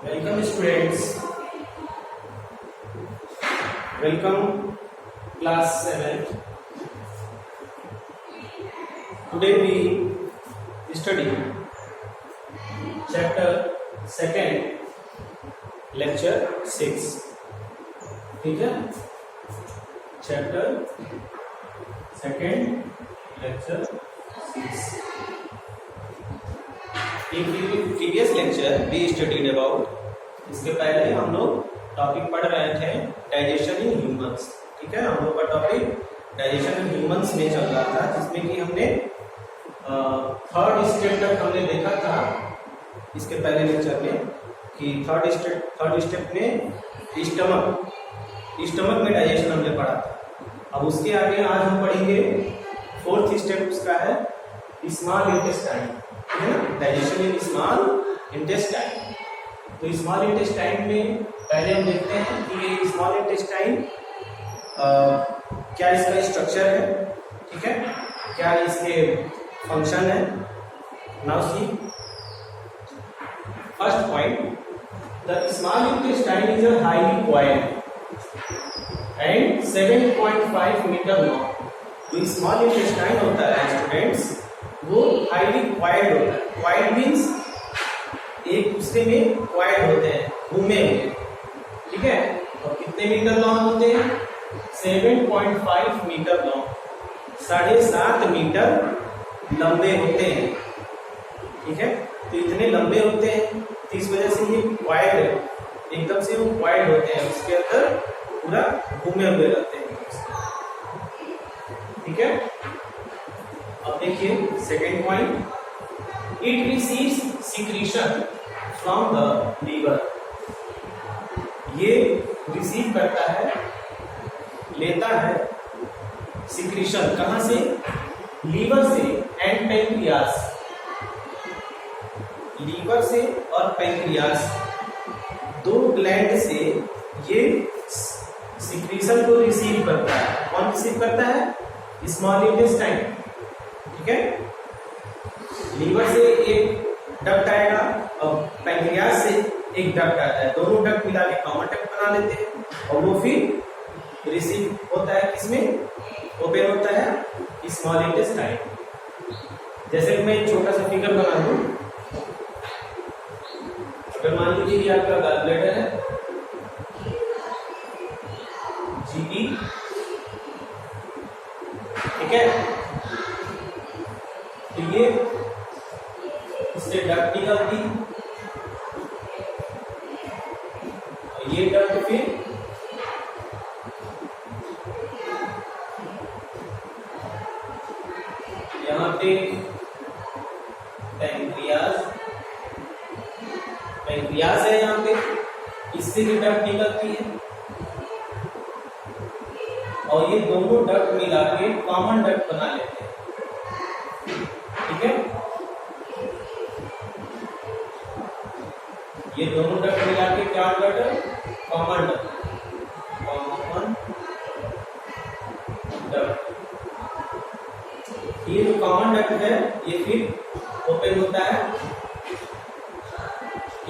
Welcome students. Welcome class 7. Today we study chapter 2 lecture 6. ठीक है, chapter 2 lecture 6. In previous lecture we studied about, इसके पहले हम लोग टॉपिक पढ़ रहे थे डाइजेशन इन ह्यूमंस. ठीक है, हम लोग का टॉपिक डाइजेशन इन ह्यूमंस में चल रहा था, जिसमें कि हमने थर्ड स्टेप तक हमने देखा था इसके पहले लेक्चर में कि थर्ड स्टेप में स्टमक में डाइजेशन हमने पढ़ा था. अब उसके आगे आज हम पढ़ेंगे फोर्थ स्टेप, उसका है small intestine. Digestion in small intestine. तो स्मॉल इंटेस्टाइन में पहले हम देखते हैं कि स्मॉल इंटेस्टाइन क्या इसका स्ट्रक्चर है, ठीक है, क्या इसके फंक्शन है. Now see first point, the small intestine is a highly coiled and 7.5 metre long. जो स्मॉल इंटेस्टाइन होता है स्टूडेंट्स, वो हाईली क्वाइल्ड होता है. क्वाइल्ड मीन्स एक दूसरे में क्वाइल्ड होते हैं, घूमे हुए. ठीक है, और कितने मीटर लॉन्ग होते हैं? 7.5 मीटर लॉन्ग, 7.5 मीटर लंबे होते हैं. ठीक है, तो इतने लंबे होते हैं, तो इस वजह से ये क्वाइल्ड है, एकदम से वो क्वाइल्ड होते हैं, उसके अंदर पूरा घूमे हुए रहते हैं. ठीक है, अब देखिए second point, it receives secretion from the liver. ये रिसीव करता है, लेता है सिक्रीशन. कहां से? लीवर से एंड पैंक्रियास. लीवर से और पैंक्रियास दो ग्लैंड से ये सिक्रीशन को रिसीव करता है. कौन रिसीव करता है? Small intestine. ठीक है, लीवर से एक डक्ट आएगा और पैंक्रियास से एक डक्ट आता है. दोनों डक्ट मिला के कॉमन डक्ट बना लेते हैं, और वो फिर रिसीव होता है किसमें? ओपन होता है स्मॉल इंटेस्टाइन. जैसे कि मैं एक छोटा सा फिगर बना दूं. अगर मान लीजिए कि आपका गॉल ब्लैडर है, जीबी. ठीक है, तो ये इससे डक्ट निकलती, और ये डक्ट फिर यहाँ पे पैंक्रियास है, यहाँ पे इससे भी डक्ट निकलती है, और ये दोनों डक्ट मिला के कॉमन डक्ट बना लेते हैं. ठीक है, ये दोनों डक्ट मिला के क्या duct? Common duct. Common duct. ये जो कॉमन डक्ट है ये फिर ओपन होता है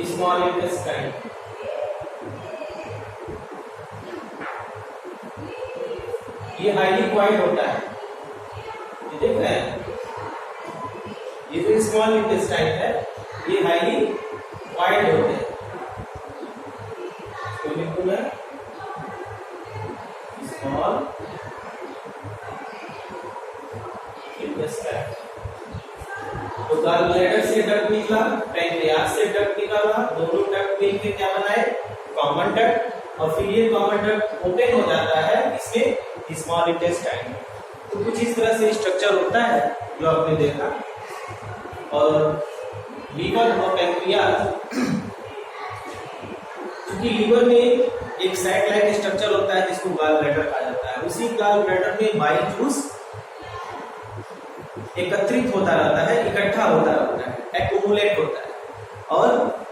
स्मॉल इंटेस्टाइन. ये हाईली क्वाइल्ड होता है, ये देख रहे हैं. ये जो स्मॉल इंटेस्टाइन है ये हाईली क्वाइल्ड होते हैं. तो लिखूंगा स्मॉल इंटेस्टाइन. तो गॉल ब्लैडर से डक्ट निकला, पैंक्रियास से डक्ट निकाला, दोनों डक्ट मिलकर क्या बनाए? Common duct. और फिर ये कॉमन डक्ट ओपन हो जाता है इसमें स्मॉल इंटेस्टाइन. तो कुछ इस तरह से स्ट्रक्चर होता है जो आपने देखा. और लीवर और पैंक्रियास, क्योंकि लीवर में एक सैक लाइक स्ट्रक्चर होता है जिसको गॉल ब्लैडर कहा जाता है. उसी गॉल ब्लैडर में बाइल जूस एकत्रित होता रहता है, इकट्ठा होता रहता है, एक्यूमुलेट होता है, और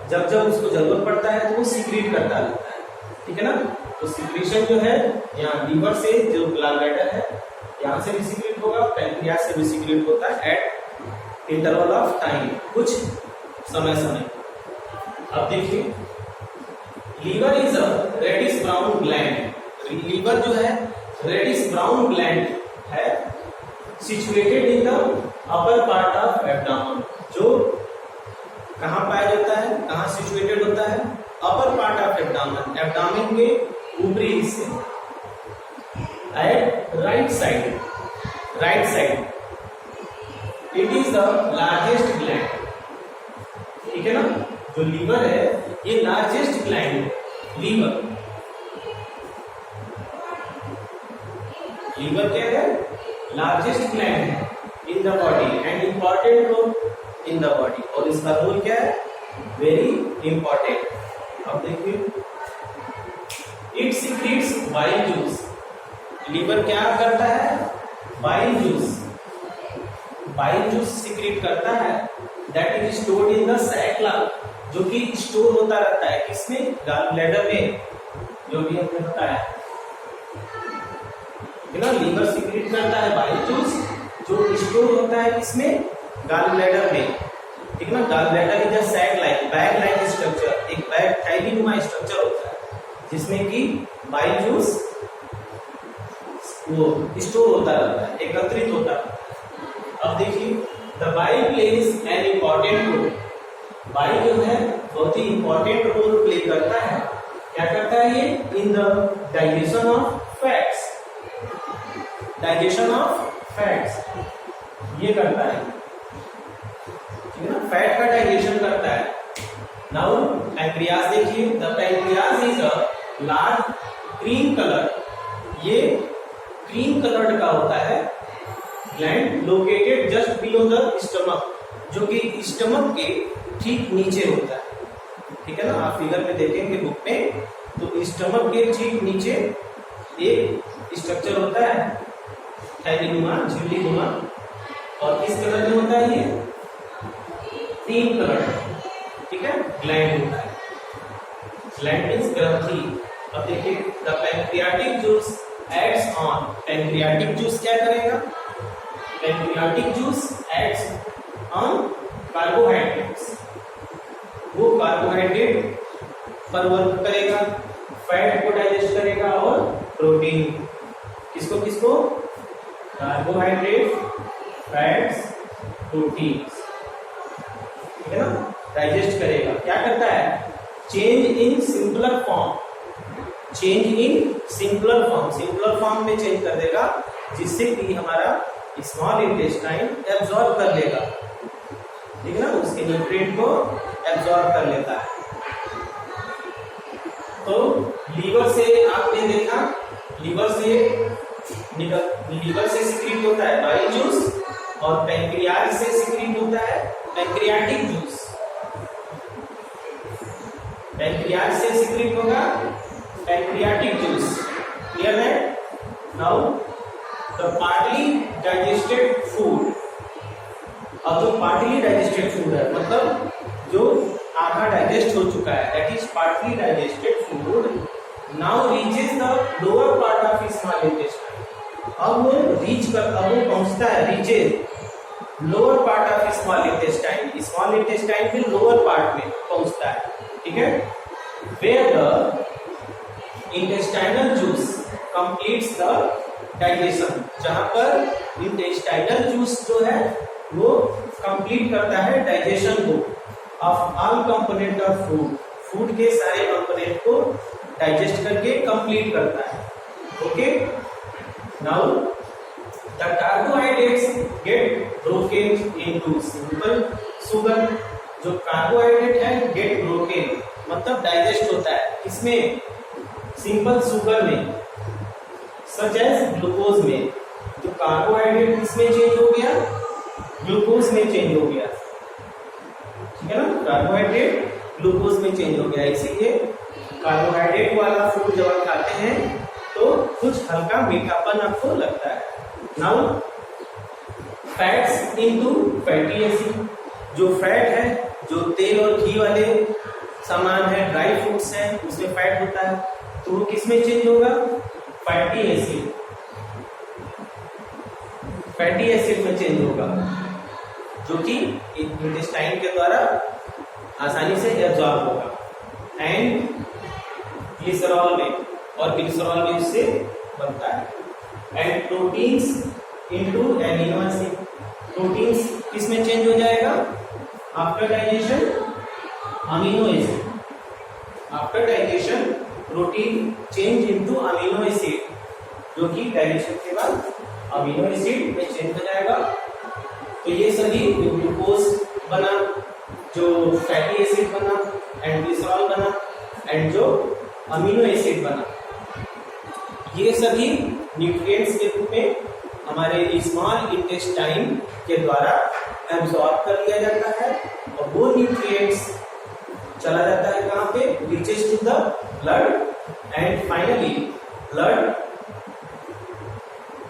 जब जब उसको जरूरत पड़ता है तो वो सीक्रेट करता रहता है. ठीक है ना. तो सीक्रेशन जो है यहाँ लीवर से, जो गॉल ब्लैडर है, यहाँ से भी सीक्रेट होगा, पैंक्रियास से भी सीक्रेट होता है एट इंटरवल ऑफ टाइम, कुछ समय. अब देखिए liver is a reddish brown gland. Liver जो है रेडिश ब्राउन ग्लैंड है, situated in the upper part of abdomen. जो कहाँ पाया जाता है, कहाँ सिचुएटेड होता है? Upper part of abdomen, abdomen के ऊपरी हिस्से, at right side, right side. It is the largest gland, ठीक है ना। जो लीवर है ये लार्जेस्ट ग्लैंड है। लीवर क्या है? लार्जेस्ट ग्लैंड है in the body and important role in the body. और इसका रोल क्या है? Very important. अब देखिए, it secretes bile juice. Liver क्या करता है? Bile juice, bile juice secrete करता है, that is stored in the सैकला, जो कि स्टोर होता रहता है किसमें? गॉल ब्लैडर में, जो भी हमने बताया है ना। लीवर सीक्रेट करता है बाइल जूस, जो स्टोर होता है किसमें? गॉल ब्लैडर में, ठीक है ना। Gall bladder is a sac like, bag like structure, एक बैग थैलीनुमा स्ट्रक्चर होता है जिसमें कि बाइल जूस वो स्टोर होता रहता है, एकत्रित होता है। अब देखिए, the bile plays an important role. Bile जो है बहुत ही इंपॉर्टेंट रोल प्ले करता है। क्या करता है ये? In the digestion of fats, digestion of fats ये करता है, ठीक है ना। फैट का डाइजेशन करता है। नाउ पैंक्रियास देखिए, the pancreas is a large cream colour, ये क्रीम कलर्ड का होता है gland, located just below the stomach, जो कि स्टमक के ठीक नीचे होता है, ठीक है ना। आप फिगर में देखेंगे बुक में, तो स्टमक के ठीक नीचे एक स्ट्रक्चर होता है थैलीनुमा, झिल्लीनुमा, और किस कलर में होता है? ये क्रीम कलर, ठीक है। ग्लैंड होता है, ग्लैंड मीन्स ग्रंथि। अब देखिए, the pancreatic juice acts on, pancreatic juice क्या करेगा? Pancreatic juice acts on carbohydrates, वो कार्बोहाइड्रेट पर वर्क करेगा, फैट को डाइजेस्ट करेगा और प्रोटीन, किसको किसको? कार्बोहाइड्रेट, फैट्स, प्रोटीन, ठीक है ना, डाइजेस्ट करेगा। क्या करता है? Change in simpler form, change in simpler form, simpler form में चेंज कर देगा, जिससे कि हमारा स्मॉल इंटेस्टाइन एब्जॉर्ब कर लेगा, ठीक है ना, उसके न्यूट्रिएंट को एब्जॉर्ब कर लेता है। तो लीवर से आपने देखा, लीवर से सिक्रीट होता है बाइल जूस, और पैंक्रियाज से सिक्रीट होता है पैंक्रियाटिक जूस। पैंक्रियाज से सिक्रीट होगा पैंक्रियाटिक जूस, क्लियर है। Now the partly digested food. अब जो पार्टली डाइजेस्टेड फूड है, मतलब जो आधा डाइजेस्ट हो चुका है, that is partly digested food, now reaches the lower part of small intestine. अब वो पहुंचता है, reaches lower part of small intestine, small intestine के लोअर पार्ट में पहुंचता है, ठीक है। Where the intestinal juice completes the digestion, जहां पर इंटेस्टाइनल जूस जो है वो कंप्लीट करता है डाइजेशन को of all component of food, food के सारे कंपोनेंट को डाइजेस्ट करके कंप्लीट करता है, okay. Now the carbohydrates get broken into simple sugar. जो कार्बोहाइड्रेट है गेट ब्रोकन मतलब डाइजेस्ट होता है, किसमें? सिंपल शुगर में, सच एज ग्लूकोज में। तो कार्बोहाइड्रेट किसमें चेंज हो गया? ग्लूकोज में चेंज हो गया, ठीक है ना। कार्बोहाइड्रेट ग्लूकोज में चेंज हो गया, इसीलिए कार्बोहाइड्रेट वाला फूड जब आप खाते हैं तो कुछ हल्का मीठापन आपको लगता है। Now fats into fatty acid. जो फैट है, जो तेल और घी वाले सामान है, ड्राई फ्रूट्स हैं, उसमें फैट होता है, तो वो किस में चेंज होगा? फैटी एसिड, फैटी एसिड में चेंज होगा, जो कि इंटेस्टाइन के द्वारा आसानी से एब्जॉर्ब होगा। एंड ग्लिसरॉल में, और ग्लिसरॉल में इससे बनता है। And proteins into amino acid, proteins किसमें चेंज हो जाएगा after digestion, amino acid, after digestion protein change into amino acid, जो कि डाइजेशन के बाद अमीनो एसिड में चेंज हो जाएगा। तो ये सभी जो ग्लूकोज बना, जो फैटी एसिड बना, एंड ग्लिसरॉल बना, एंड जो अमीनो एसिड बना, ये सभी न्यूट्रिएंट्स के रूप में हमारे स्मॉल इंटेस्टाइन के द्वारा एब्सॉर्ब कर लिया जाता है, और वो न्यूट्रिएंट्स चला जाता है कहाँ पे, reaches to the blood, and finally blood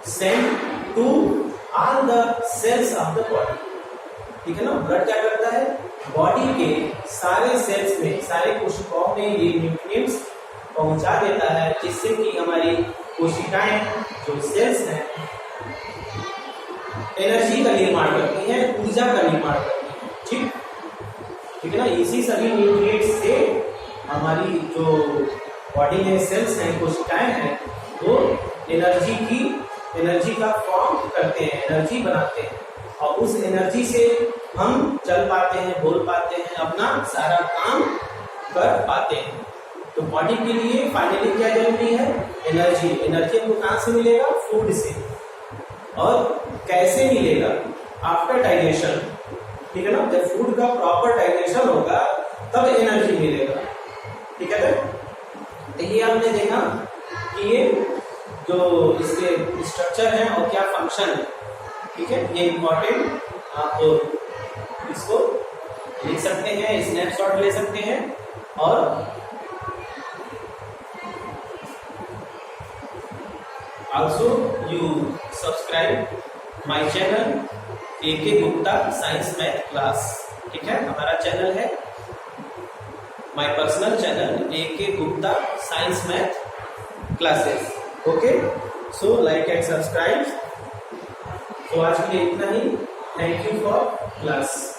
send to all the cells of the body. ठीक है ना, ब्लड क्या करता है, बॉडी के सारे सेल्स में, सारे कोशिकाओं में ये न्यूट्रिएंट्स पहुंचा देता है, जिससे कि हमारी कोशिकाएं जो सेल्स हैं एनर्जी का निर्माण करती हैं, ऊर्जा का निर्माण करती हैं। ठीक है ना, इसी सभी न्यूट्रिएंट्स से हमारी जो बॉडी में सेल्स हैं, कोशिकाएं हैं, वो एनर्जी का फॉर्म करते हैं, एनर्जी बनाते हैं, और उस एनर्जी से हम चल पाते हैं, बोल पाते हैं, अपना सारा काम कर पाते हैं। तो बॉडी के लिए फाइनली क्या जरूरी है, एनर्जी। एनर्जी हमको कहाँ से मिलेगा, फूड से। और कैसे मिलेगा, आफ्टर डाइजेशन। ठीक है ना, जब फूड का प्रॉपर डाइजेशन होगा तब एनर्जी मिलेगा। ठीक है, तो ये आपने देखा कि ये जो इसके स्ट्रक्चर है और क्या फंक्शन है। ठीक है, ये इंपॉर्टेंट आप इसको लिख सकते हैं, स्नैपशॉट ले सकते हैं, और also you subscribe my channel AK Gupta Science Math Class। ठीक है, हमारा चैनल है, my personal channel AK Gupta Science Math Classes। Okay, so like and subscribe। तो आज के लिए इतना ही। Thank you for class.